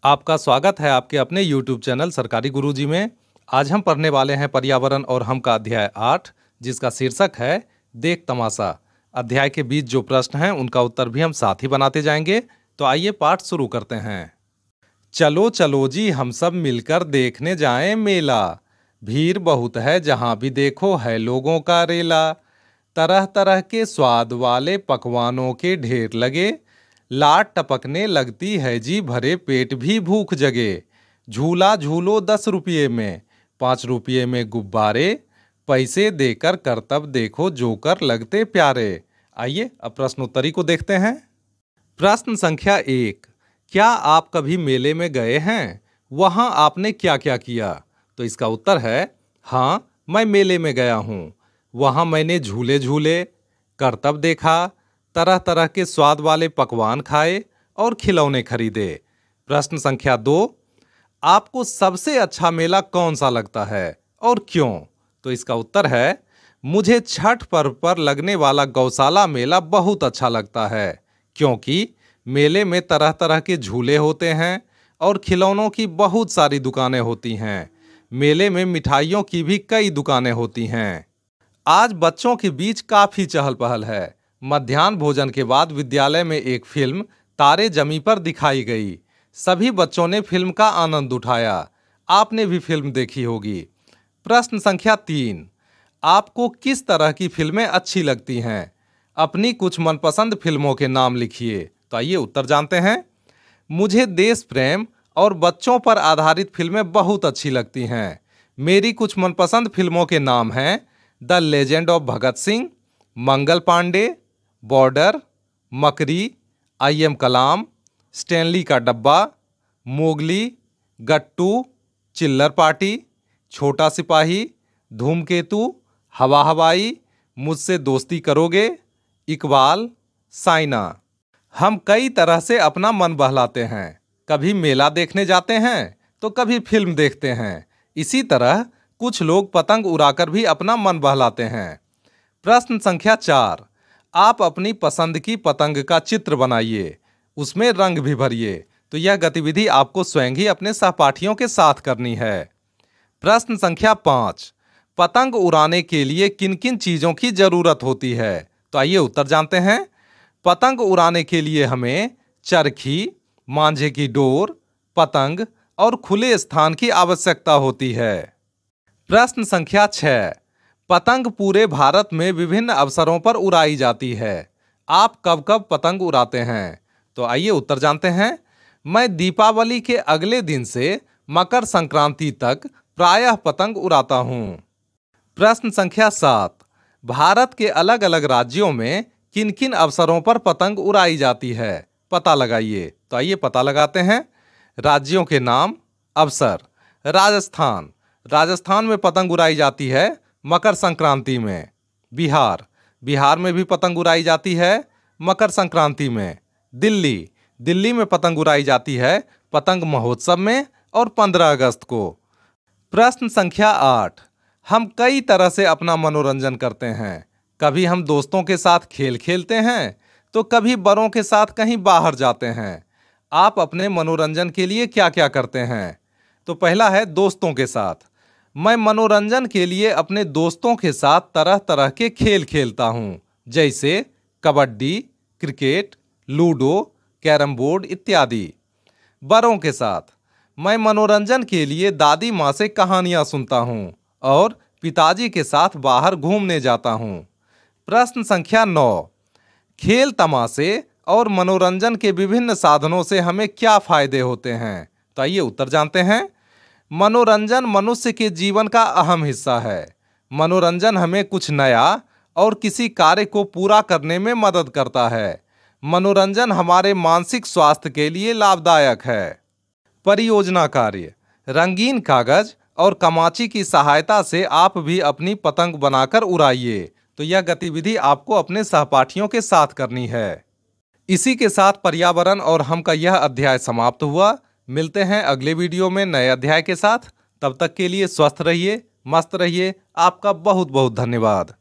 आपका स्वागत है आपके अपने YouTube चैनल सरकारी गुरुजी में। आज हम पढ़ने वाले हैं पर्यावरण और हम का अध्याय 8, जिसका शीर्षक है देख तमाशा। अध्याय के बीच जो प्रश्न हैं उनका उत्तर भी हम साथ ही बनाते जाएंगे। तो आइए पाठ शुरू करते हैं। चलो चलो जी हम सब मिलकर देखने जाएं मेला, भीड़ बहुत है जहां भी देखो है लोगों का रेला। तरह तरह के स्वाद वाले पकवानों के ढेर लगे, लाट टपकने लगती है जी भरे पेट भी भूख जगे। झूला झूलो 10 रुपये में, 5 रुपये में गुब्बारे, पैसे देकर करतब देखो जोकर लगते प्यारे। आइए अब प्रश्नोत्तरी को देखते हैं। प्रश्न संख्या 1, क्या आप कभी मेले में गए हैं? वहाँ आपने क्या क्या किया? तो इसका उत्तर है हाँ, मैं मेले में गया हूँ। वहाँ मैंने झूले झूले, करतब देखा, तरह तरह के स्वाद वाले पकवान खाए और खिलौने खरीदे। प्रश्न संख्या 2, आपको सबसे अच्छा मेला कौन सा लगता है और क्यों? तो इसका उत्तर है मुझे छठ पर्व पर लगने वाला गौशाला मेला बहुत अच्छा लगता है, क्योंकि मेले में तरह तरह के झूले होते हैं और खिलौनों की बहुत सारी दुकानें होती हैं। मेले में मिठाइयों की भी कई दुकानें होती हैं। आज बच्चों के बीच काफी चहल पहल है। मध्याह्न भोजन के बाद विद्यालय में एक फिल्म तारे जमी पर दिखाई गई। सभी बच्चों ने फिल्म का आनंद उठाया। आपने भी फिल्म देखी होगी। प्रश्न संख्या 3, आपको किस तरह की फिल्में अच्छी लगती हैं? अपनी कुछ मनपसंद फिल्मों के नाम लिखिए। तो आइए उत्तर जानते हैं। मुझे देश प्रेम और बच्चों पर आधारित फिल्में बहुत अच्छी लगती हैं। मेरी कुछ मनपसंद फिल्मों के नाम हैं the legend of Bhagat Singh, Mangal Pandey, border, Makdee, I M Kalam, Stanley का डब्बा, मोगली, गट्टू, चिल्लर पार्टी, छोटा सिपाही, धूमकेतु, हवा हवाई, मुझसे दोस्ती करोगे, इकबाल, साइना। हम कई तरह से अपना मन बहलाते हैं। कभी मेला देखने जाते हैं तो कभी फिल्म देखते हैं। इसी तरह कुछ लोग पतंग उड़ाकर भी अपना मन बहलाते हैं। प्रश्न संख्या 4, आप अपनी पसंद की पतंग का चित्र बनाइए, उसमें रंग भी भरिए। तो यह गतिविधि आपको स्वयं ही अपने सहपाठियों के साथ करनी है। प्रश्न संख्या 5, पतंग उड़ाने के लिए किन किन चीज़ों की जरूरत होती है? तो आइए उत्तर जानते हैं। पतंग उड़ाने के लिए हमें चरखी, मांझे की डोर, पतंग और खुले स्थान की आवश्यकता होती है। प्रश्न संख्या 6, पतंग पूरे भारत में विभिन्न अवसरों पर उड़ाई जाती है। आप कब कब पतंग उड़ाते हैं? तो आइए उत्तर जानते हैं। मैं दीपावली के अगले दिन से मकर संक्रांति तक प्रायः पतंग उड़ाता हूँ। प्रश्न संख्या 7, भारत के अलग अलग राज्यों में किन किन अवसरों पर पतंग उड़ाई जाती है? पता लगाइए। तो आइए पता लगाते हैं। राज्यों के नाम, अवसर। राजस्थान, राजस्थान में पतंग उड़ाई जाती है मकर संक्रांति में। बिहार, बिहार में भी पतंग उड़ाई जाती है मकर संक्रांति में। दिल्ली, दिल्ली में पतंग उड़ाई जाती है पतंग महोत्सव में और 15 अगस्त को। प्रश्न संख्या 8, हम कई तरह से अपना मनोरंजन करते हैं। कभी हम दोस्तों के साथ खेल खेलते हैं तो कभी बड़ों के साथ कहीं बाहर जाते हैं। आप अपने मनोरंजन के लिए क्या क्या करते हैं? तो पहला है दोस्तों के साथ। मैं मनोरंजन के लिए अपने दोस्तों के साथ तरह तरह के खेल खेलता हूँ, जैसे kabaddi, cricket, ludo, carrom board इत्यादि। बड़ों के साथ मैं मनोरंजन के लिए दादी माँ से कहानियाँ सुनता हूँ और पिताजी के साथ बाहर घूमने जाता हूँ। प्रश्न संख्या 9, खेल तमाशे और मनोरंजन के विभिन्न साधनों से हमें क्या फायदे होते हैं? तो आइए उत्तर जानते हैं। मनोरंजन मनुष्य के जीवन का अहम हिस्सा है। मनोरंजन हमें कुछ नया और किसी कार्य को पूरा करने में मदद करता है। मनोरंजन हमारे मानसिक स्वास्थ्य के लिए लाभदायक है। परियोजना कार्य, रंगीन कागज और कमाची की सहायता से आप भी अपनी पतंग बनाकर उड़ाइए। तो यह गतिविधि आपको अपने सहपाठियों के साथ करनी है। इसी के साथ पर्यावरण और हम का यह अध्याय समाप्त हुआ। मिलते हैं अगले वीडियो में नए अध्याय के साथ। तब तक के लिए स्वस्थ रहिए, मस्त रहिए। आपका बहुत बहुत धन्यवाद।